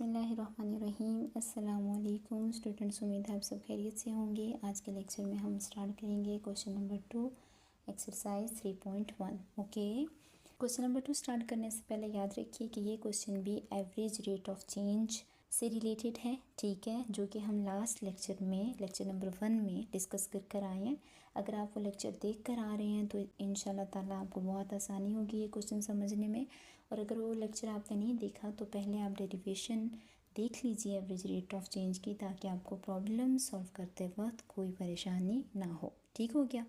बिस्मिल्लाहिर्रहमानिर्रहीम। अस्सलामुअलैकुम स्टूडेंट्स, उम्मीद है आप सब खैरियत से होंगे। आज के लेक्चर में हम स्टार्ट करेंगे question number 2 exercise 3.1। Okay, question number 2 start करने से पहले याद रखिए कि ये क्वेश्चन भी एवरेज रेट ऑफ चेंज से रिलेटेड है, ठीक है, जो कि हम लास्ट लेक्चर में लेक्चर नंबर 1 में डिस्कस कर आए हैं। अगर आप वो लेक्चर देख कर आ रहे हैं तो इंशाल्लाह ताला आपको बहुत आसानी होगी ये क्वेश्चन समझने में। और अगर वो लेक्चर आपने नहीं देखा तो पहले आप डेरिवेशन देख लीजिए एवरेज रेट ऑफ चेंज की, ताकि आपको प्रॉब्लम सॉल्व करते वक्त कोई परेशानी ना हो। ठीक हो गया?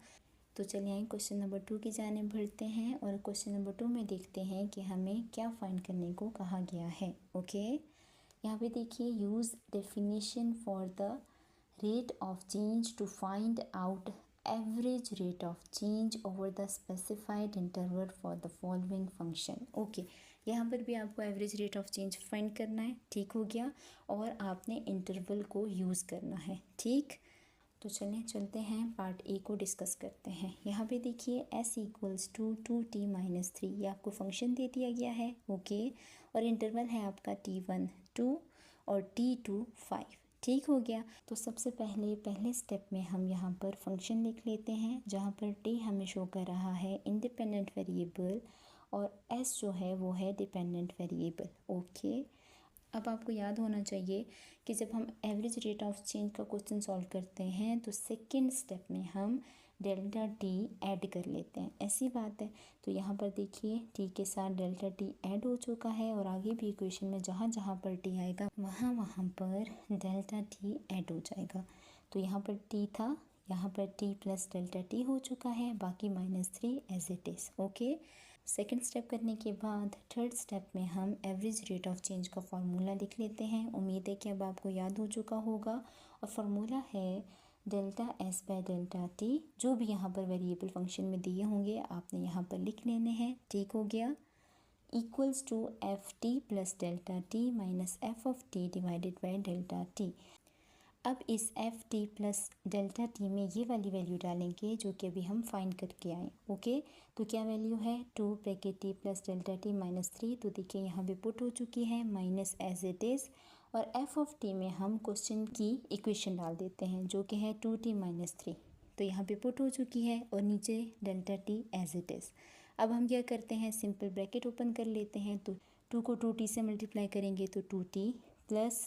तो चलिए आए क्वेश्चन नंबर 2 की जाने बढ़ते हैं और क्वेश्चन नंबर 2 में देखते हैं कि हमें क्या फाइंड करने को कहा गया है। ओके, यहाँ पे देखिए, use definition for the rate of change to find out average rate of change over the specified interval for the following function. Okay, यहाँ पर भी आपको average rate of change find करना है। ठीक हो गया? और आपने इंटरवल को यूज़ करना है। ठीक, तो चलें चलते हैं पार्ट ए को डिस्कस करते हैं। यहाँ पे देखिए s इक्वल्स टू 2t-3, ये आपको फंक्शन दे दिया गया है। ओके, और इंटरवल है आपका t1 2 और t2 5। ठीक हो गया? तो सबसे पहले स्टेप में हम यहाँ पर फंक्शन लिख लेते हैं, जहाँ पर t हमें शो कर रहा है इंडिपेंडेंट वेरिएबल और s जो है वो है डिपेंडेंट वेरिएबल। ओके, अब आपको याद होना चाहिए कि जब हम एवरेज रेट ऑफ चेंज का क्वेश्चन सॉल्व करते हैं तो सेकंड स्टेप में हम डेल्टा टी ऐड कर लेते हैं। ऐसी बात है। तो यहाँ पर देखिए टी के साथ डेल्टा टी ऐड हो चुका है और आगे भी इक्वेशन में जहाँ जहाँ पर टी आएगा वहाँ पर डेल्टा टी ऐड हो जाएगा। तो यहाँ पर टी था, यहाँ पर t प्लस डेल्टा टी हो चुका है, बाकी -3 as it is. Okay, second step करने के बाद थर्ड स्टेप में हम एवरेज रेट ऑफ चेंज का फार्मूला लिख लेते हैं। उम्मीद है कि अब आपको याद हो चुका होगा। और फार्मूला है delta S by delta T. जो भी यहाँ पर वेरिएबल फंक्शन में दिए होंगे आपने यहाँ पर लिख लेने हैं। ठीक हो गया? Equals to F T plus delta T minus F of T divided by delta T. अब इस F T plus delta T में ये वाली वैल्यू डालेंगे जो कि अभी हम फाइंड करके आए। ओके, तो क्या वैल्यू है 2 bracket T plus delta T -3। तो देखिए यहाँ पे पुट हो चुकी है माइनस एज इट इज़। और एफ ऑफ टी में हम क्वेश्चन की इक्वेशन डाल देते हैं जो कि है 2t - 3। तो यहाँ पे पुट हो चुकी है और नीचे delta T as it is. अब हम क्या करते हैं, सिंपल ब्रैकेट ओपन कर लेते हैं। तो 2 को 2t से मल्टीप्लाई करेंगे तो 2t प्लस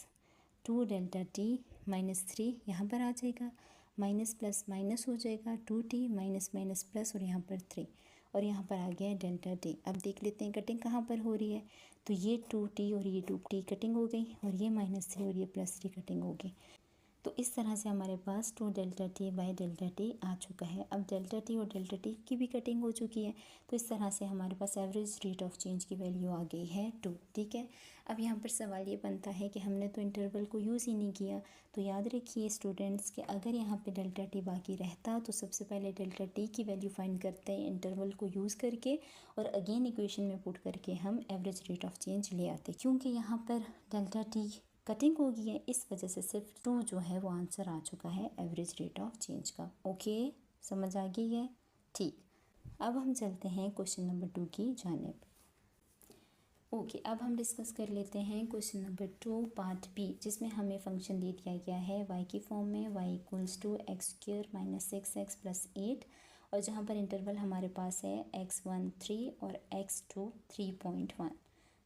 2 डेल्टा टी -3 यहाँ पर आ जाएगा, माइनस प्लस माइनस हो जाएगा, 2t माइनस माइनस प्लस और यहाँ पर 3 और यहाँ पर आ गया है डेल्टा टी। अब देख लेते हैं कटिंग कहाँ पर हो रही है। तो ये 2t और ये 2t कटिंग हो गई और ये -3 और ये +3 कटिंग हो गई। तो इस तरह से हमारे पास 2 delta t by delta t आ चुका है। अब डेल्टा टी और डेल्टा टी की भी कटिंग हो चुकी है। तो इस तरह से हमारे पास एवरेज रेट ऑफ चेंज की वैल्यू आ गई है 2। ठीक है, अब यहाँ पर सवाल ये बनता है कि हमने तो इंटरवल को यूज़ ही नहीं किया। तो याद रखिए स्टूडेंट्स कि अगर यहाँ पर डेल्टा टी बाकी रहता तो सबसे पहले डेल्टा टी की वैल्यू फाइंड करते हैं इंटरवल को यूज़ करके और अगेन इक्वेशन में पुट करके हम एवरेज रेट ऑफ चेंज ले आते। क्योंकि यहाँ पर डेल्टा टी कटिंग हो गई है, इस वजह से सिर्फ 2 जो है वो आंसर आ चुका है एवरेज रेट ऑफ चेंज का। ओके, समझ आ गई है? ठीक, अब हम चलते हैं क्वेश्चन नंबर 2 की जानिब। ओके, अब हम डिस्कस कर लेते हैं क्वेश्चन नंबर 2 पार्ट बी, जिसमें हमें फंक्शन दे दिया गया है y की फॉर्म में, y equals to x² - 6x + 8 और जहाँ पर इंटरवल हमारे पास है x1 3 और x2 3.1।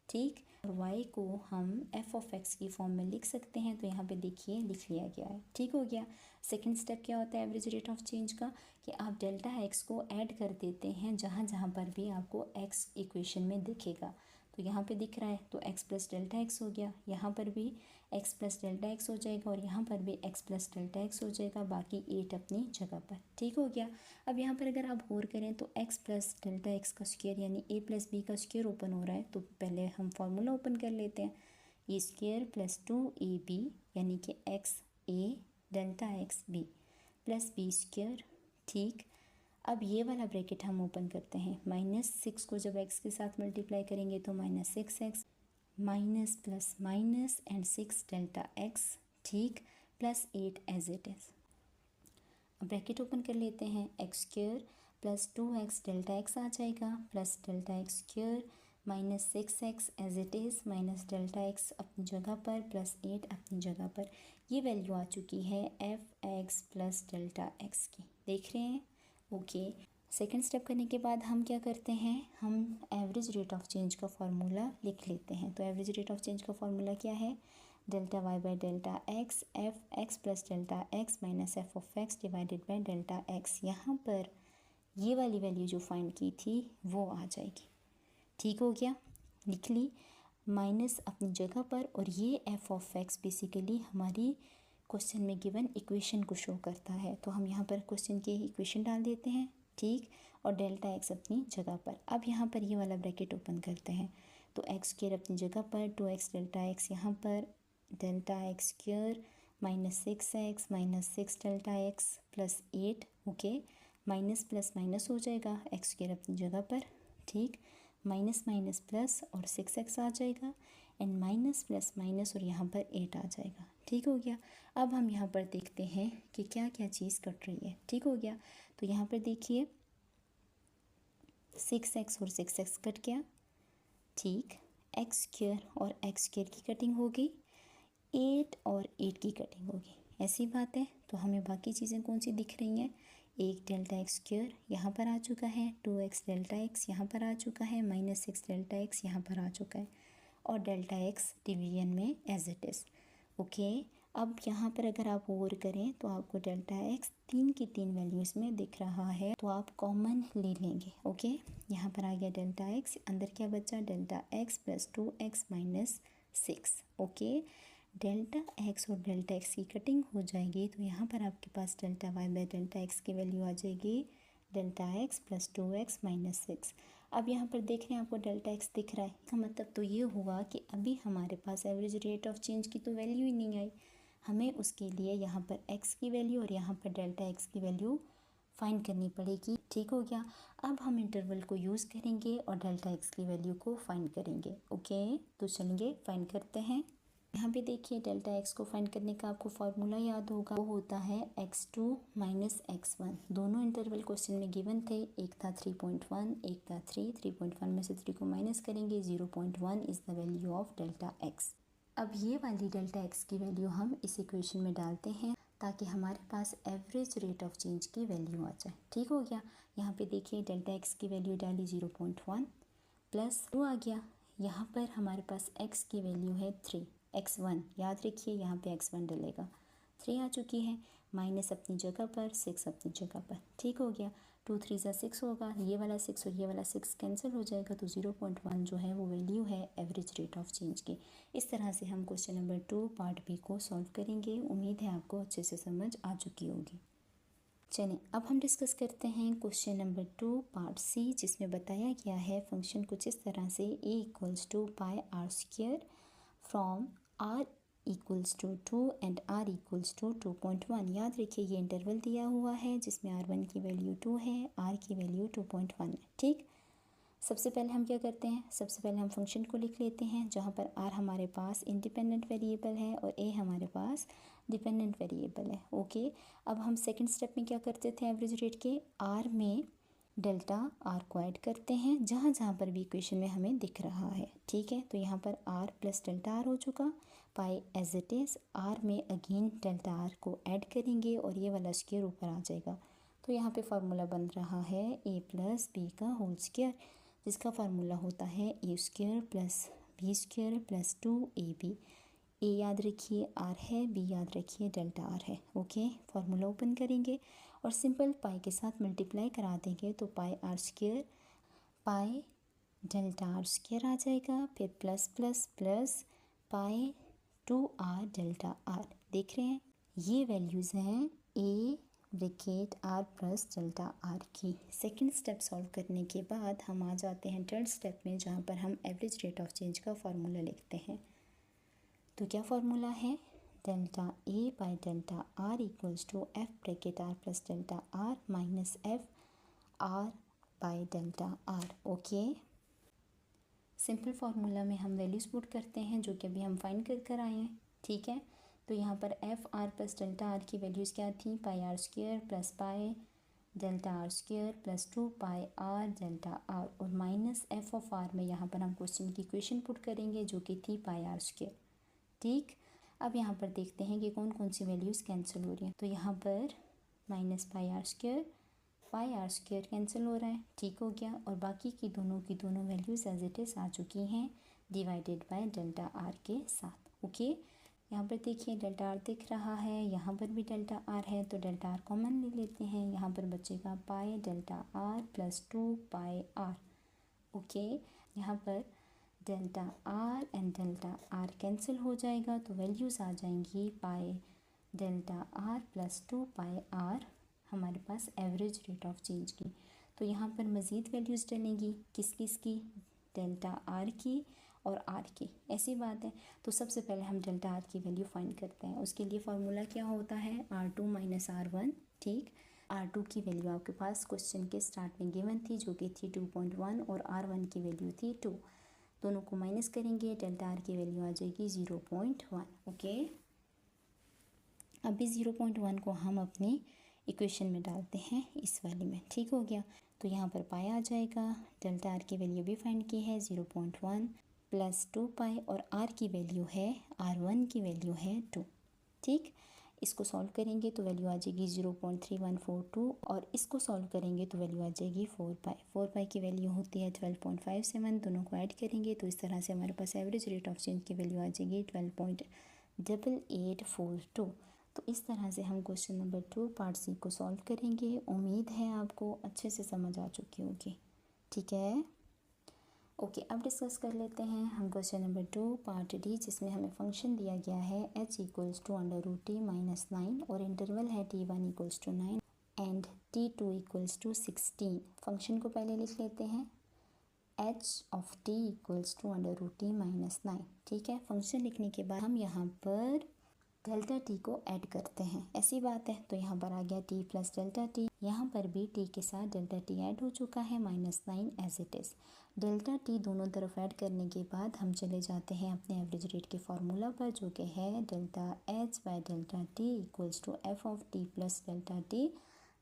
ठीक, और y को हम f ऑफ x की फॉर्म में लिख सकते हैं। तो यहाँ पे देखिए लिख लिया गया है। ठीक हो गया? सेकंड स्टेप क्या होता है एवरेज रेट ऑफ चेंज का, कि आप डेल्टा x को ऐड कर देते हैं जहाँ जहाँ पर भी आपको x इक्वेशन में दिखेगा। तो यहाँ पे दिख रहा है तो x प्लस डेल्टा x हो गया, यहाँ पर भी x प्लस डेल्टा x हो जाएगा और यहाँ पर भी x प्लस डेल्टा x हो जाएगा, बाकी 8 अपनी जगह पर। ठीक हो गया? अब यहाँ पर अगर आप गौर करें तो x प्लस डेल्टा x का स्क्वायर यानी a प्लस b का स्क्वायर ओपन हो रहा है। तो पहले हम फार्मूला ओपन कर लेते हैं, ए स्क्वायर प्लस 2ab यानी कि x a delta x b plus b square. ठीक, अब ये वाला ब्रैकेट हम ओपन करते हैं, -6 को जब x के साथ मल्टीप्लाई करेंगे तो -6x minus plus minus and 6 delta x। ठीक, प्लस 8 एज इट इज़। अब ब्रैकेट ओपन कर लेते हैं, x² plus 2x delta x आ जाएगा plus delta x² -6x as it is minus delta x अपनी जगह पर प्लस 8 अपनी जगह पर। ये वैल्यू आ चुकी है f(x) प्लस डेल्टा x की, देख रहे हैं। ओके, सेकंड स्टेप करने के बाद हम क्या करते हैं, हम एवरेज रेट ऑफ चेंज का फार्मूला लिख लेते हैं। तो एवरेज रेट ऑफ चेंज का फार्मूला क्या है, delta y by delta x f(x) plus delta x minus f(x) divided by delta x। यहाँ पर ये वाली वैल्यू जो फाइंड की थी वो आ जाएगी। ठीक हो गया, लिख ली माइनस अपनी जगह पर, और ये f(x) बेसिकली हमारी क्वेश्चन में गिवन इक्वेशन को शो करता है। तो हम यहाँ पर क्वेश्चन की इक्वेशन डाल देते हैं, ठीक, और डेल्टा x अपनी जगह पर। अब यहाँ पर ये वाला ब्रैकेट ओपन करते हैं, तो x² अपनी जगह पर, 2x डेल्टा x यहाँ पर, delta x² minus 6x minus 6 delta x plus 8। Okay, minus plus minus हो जाएगा, x² अपनी जगह पर, ठीक, माइनस माइनस प्लस और 6x आ जाएगा, एंड माइनस प्लस माइनस और यहाँ पर 8 आ जाएगा। ठीक हो गया। अब हम यहाँ पर देखते हैं कि क्या क्या चीज़ कट रही है। ठीक हो गया, तो यहाँ पर देखिए 6x और 6x कट गया, ठीक, x² और x² की कटिंग हो गई, 8 और 8 की कटिंग होगी। ऐसी बात है, तो हमें बाकी चीज़ें कौन सी दिख रही हैं, एक डेल्टा x² यहाँ पर आ चुका है, 2x डेल्टा x यहाँ पर आ चुका है, माइनस 6 डेल्टा x यहाँ पर आ चुका है, और डेल्टा x डिवीजन में एज इट इज़। ओके, अब यहाँ पर अगर आप ओवर करें तो आपको डेल्टा x तीन की तीन वैल्यूज़ में दिख रहा है, तो आप कॉमन ले लेंगे। ओके, यहाँ पर आ गया डेल्टा x, अंदर क्या बचा, delta x plus 2x minus 6। Okay, delta x और डेल्टा x की कटिंग हो जाएगी, तो यहाँ पर आपके पास delta y by delta x की वैल्यू आ जाएगी delta x plus 2x minus 6। अब यहाँ पर देख रहे हैं आपको डेल्टा x दिख रहा है, इसका मतलब तो ये हुआ कि अभी हमारे पास एवरेज रेट ऑफ चेंज की तो वैल्यू ही नहीं आई। हमें उसके लिए यहाँ पर x की वैल्यू और यहाँ पर डेल्टा x की वैल्यू फाइंड करनी पड़ेगी। ठीक हो गया, अब हम इंटरवल को यूज़ करेंगे और डेल्टा x की वैल्यू को फाइंड करेंगे। ओके, तो चलेंगे फाइंड करते हैं। यहाँ पे देखिए डेल्टा x को फाइंड करने का आपको फार्मूला याद होगा, वो होता है x2 माइनस x1। दोनों इंटरवल क्वेश्चन में गिवन थे, एक था 3.1 एक था 3। 3.1 में से 3 को माइनस करेंगे, 0.1 is the value of delta x। अब ये वाली डेल्टा x की वैल्यू हम इस इक्वेशन में डालते हैं ताकि हमारे पास एवरेज रेट ऑफ चेंज की वैल्यू आ जाए। ठीक हो गया, यहाँ पे देखिए डेल्टा x की वैल्यू डाली 0.1 प्लस 2 आ गया, यहाँ पर हमारे पास x की वैल्यू है 3, x1 याद रखिए, यहाँ पे x1 डलेगा, 3 आ चुकी है, माइनस अपनी जगह पर 6 अपनी जगह पर। ठीक हो गया, 2 3 ज़ा 6 होगा, ये वाला 6 और ये वाला 6 कैंसिल हो जाएगा, तो 0.1 जो है वो वैल्यू है एवरेज रेट ऑफ चेंज की। इस तरह से हम क्वेश्चन नंबर 2 पार्ट बी को सॉल्व करेंगे। उम्मीद है आपको अच्छे से समझ आ चुकी होगी। चलें, अब हम डिस्कस करते हैं क्वेश्चन नंबर 2 पार्ट सी, जिसमें बताया गया है फंक्शन कुछ इस तरह से a equals to pi are square from r equals to 2 and r equals to 2.1। याद रखिए ये इंटरवल दिया हुआ है जिसमें r1 की वैल्यू 2 है, r की वैल्यू 2.1 है। ठीक, सबसे पहले हम क्या करते हैं, सबसे पहले हम फंक्शन को लिख लेते हैं, जहाँ पर r हमारे पास इंडिपेंडेंट वेरिएबल है और a हमारे पास डिपेंडेंट वेरिएबल है। ओके, अब हम सेकंड स्टेप में क्या करते थे, एवरेज रेट के r में डेल्टा r को ऐड करते हैं जहाँ जहाँ पर भी इक्वेशन में हमें दिख रहा है। ठीक है, तो यहाँ पर r प्लस डेल्टा r हो चुका, पाई एज इट इज़, r में अगेन डेल्टा r को ऐड करेंगे और ये वाला स्क्वायर ऊपर आ जाएगा। तो यहाँ पे फार्मूला बन रहा है a प्लस बी का होल स्क्वायर, जिसका फार्मूला होता है a square plus B square plus 2ab। a याद रखिए r है, b याद रखिए डेल्टा r है। ओके, फार्मूला ओपन करेंगे और सिंपल पाई के साथ मल्टीप्लाई करा देंगे, तो pi are square pi delta r square आ जाएगा, फिर plus plus plus pi 2r delta r। देख रहे हैं ये वैल्यूज़ हैं a bracket r plus delta r की। सेकंड स्टेप सॉल्व करने के बाद हम आ जाते हैं थर्ड स्टेप में, जहाँ पर हम एवरेज रेट ऑफ चेंज का फार्मूला लिखते हैं। तो क्या फार्मूला है, delta a by delta r equals to f bracket r plus delta r minus f r by delta r। Okay, simple formula में हम वैल्यूज पुट करते हैं जो कि अभी हम फाइंड कर आए हैं। ठीक है, तो यहाँ पर f r plus delta r की वैल्यूज़ क्या थी, pi are square plus pi delta r square plus 2 pi r delta r और माइनस एफ ऑफ आर में यहाँ पर हम क्वेश्चन की इक्वेशन पुट करेंगे जो कि थी पाई आर स्क्वायर। ठीक, अब यहाँ पर देखते हैं कि कौन कौन सी वैल्यूज़ कैंसिल हो रही हैं। तो यहाँ पर minus pi are square cancel हो रहा है, ठीक हो गया। और बाकी की दोनों वैल्यूज़ एज इट इज़ आ चुकी हैं डिवाइडेड बाय डेल्टा आर के साथ। ओके, यहाँ पर देखिए डेल्टा आर दिख रहा है, यहाँ पर भी डेल्टा आर है, तो डेल्टा आर कॉमन ले लेते हैं। यहाँ पर बचेगा pi delta R plus 2 pi R. Okay, यहाँ पर delta R and delta R cancel हो जाएगा, तो वैल्यूज़ आ जाएंगी pi delta R plus 2 pi R हमारे पास एवरेज रेट ऑफ चेंज की। तो यहाँ पर मज़ीद वैल्यूज़ डलेंगी किसकी, डेल्टा आर की और आर की, ऐसी बात है। तो सबसे पहले हम डेल्टा आर की वैल्यू फाइंड करते हैं। उसके लिए फार्मूला क्या होता है, R2 माइनस R1। ठीक, R2 की वैल्यू आपके पास क्वेश्चन के स्टार्ट में गिवन थी जो कि थी 2.1 और R1 की वैल्यू थी 2। दोनों को माइनस करेंगे, डेल्टा आर की वैल्यू आ जाएगी 0.1। ओके, अभी 0.1 को हम अपनी इक्वेशन में डालते हैं इस वाली में, ठीक हो गया। तो यहाँ पर पाई आ जाएगा, डेल्टा आर की वैल्यू भी फाइंड की है 0.1 प्लस 2 पाई और आर की वैल्यू है, R1 की वैल्यू है 2। ठीक, इसको सॉल्व करेंगे तो वैल्यू आ जाएगी 0.3142 और इसको सॉल्व करेंगे तो वैल्यू आ जाएगी 4 पाई। 4 पाई की वैल्यू होती है 12.57। दोनों को ऐड करेंगे तो इस तरह से हमारे पास एवरेज रेट ऑफ चेंज की वैल्यू आ जाएगी 12.8842। तो इस तरह से हम क्वेश्चन नंबर 2 पार्ट सी को सॉल्व करेंगे। उम्मीद है आपको अच्छे से समझ आ चुकी होगी। ठीक है, ओके, अब डिस्कस कर लेते हैं हम क्वेश्चन नंबर 2 पार्ट डी, जिसमें हमें फंक्शन दिया गया है h equals to √t minus 9 और इंटरवल है t1 equals to 9 and t2 equals to 16। Function को पहले लिख लेते हैं, h of t equals to √t minus 9। ठीक है, फंक्शन लिखने के बाद हम यहाँ पर डेल्टा टी को ऐड करते हैं, ऐसी बात है। तो यहाँ पर आ गया t प्लस डेल्टा टी, यहाँ पर भी t के साथ डेल्टा टी ऐड हो चुका है -9 as it is. Delta T दोनों तरफ ऐड करने के बाद हम चले जाते हैं अपने एवरेज रेट के फार्मूला पर, जो कि है delta H by delta T equals to F of T plus delta T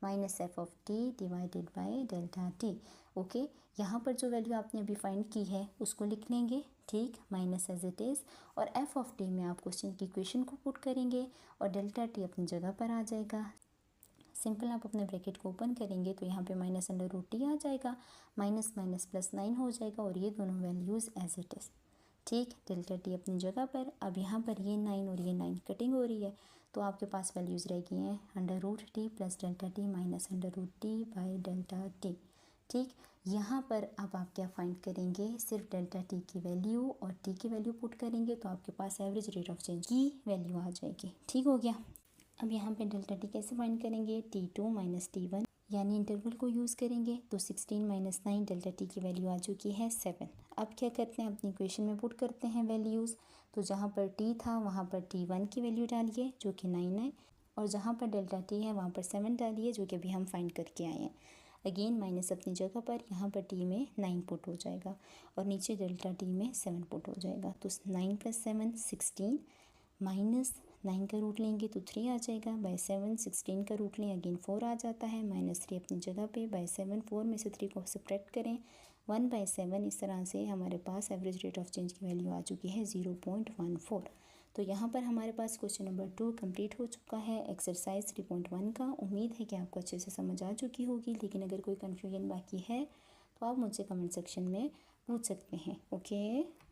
minus F of T divided by delta T. Okay, यहाँ पर जो वैल्यू आपने अभी फाइंड की है उसको लिख लेंगे, ठीक, माइनस एज इट इज़। और एफ ऑफ टी में आप क्वेश्चन की इक्वेशन को पुट करेंगे और डेल्टा टी अपनी जगह पर आ जाएगा। सिंपल, आप अपने ब्रैकेट को ओपन करेंगे तो यहाँ पे -√t आ जाएगा, माइनस माइनस प्लस 9 हो जाएगा और ये दोनों वैल्यूज़ एज इट इज़। ठीक, डेल्टा टी अपनी जगह पर। अब यहाँ पर ये 9 और ये 9 कटिंग हो रही है, तो आपके पास वैल्यूज़ रह गई हैं √t plus delta T minus √t by delta T. ठीक, यहाँ पर अब आप क्या फाइंड करेंगे, सिर्फ डेल्टा टी की वैल्यू और टी की वैल्यू पुट करेंगे तो आपके पास एवरेज रेट ऑफ चेंज की वैल्यू आ जाएगी। ठीक हो गया। अब यहाँ पे डेल्टा टी कैसे फाइंड करेंगे, t2 माइनस t1 यानी इंटरवल को यूज़ करेंगे। तो 16 माइनस 9 डेल्टा टी की वैल्यू आ चुकी है 7। अब क्या करते हैं, अपनी इक्वेशन में पुट करते हैं वैल्यूज़। तो जहाँ पर t था वहाँ पर t1 की वैल्यू डालिए जो कि 9 है, और जहाँ पर डेल्टा t है वहाँ पर 7 डालिए जो कि अभी हम फाइंड करके आए हैं। अगेन माइनस अपनी जगह पर, यहाँ पर t में 9 पुट हो जाएगा और नीचे डेल्टा t में 7 पुट हो जाएगा। तो 9 प्लस 7 16, माइनस 9 का रूट लेंगे तो 3 आ जाएगा, बाय 7 16 का रूट लें अगेन 4 आ जाता है, -3 अपनी जगह पे, बाय 7 4 में से 3 को सब्ट्रैक्ट करें 1/7। इस तरह से हमारे पास एवरेज रेट ऑफ चेंज की वैल्यू आ चुकी है 0.14। तो यहाँ पर हमारे पास क्वेश्चन नंबर 2 कंप्लीट हो चुका है एक्सरसाइज 3.1 का। उम्मीद है कि आपको अच्छे से समझ आ चुकी होगी, लेकिन अगर कोई कन्फ्यूजन बाकी है तो आप मुझसे कमेंट सेक्शन में पूछ सकते हैं। ओके।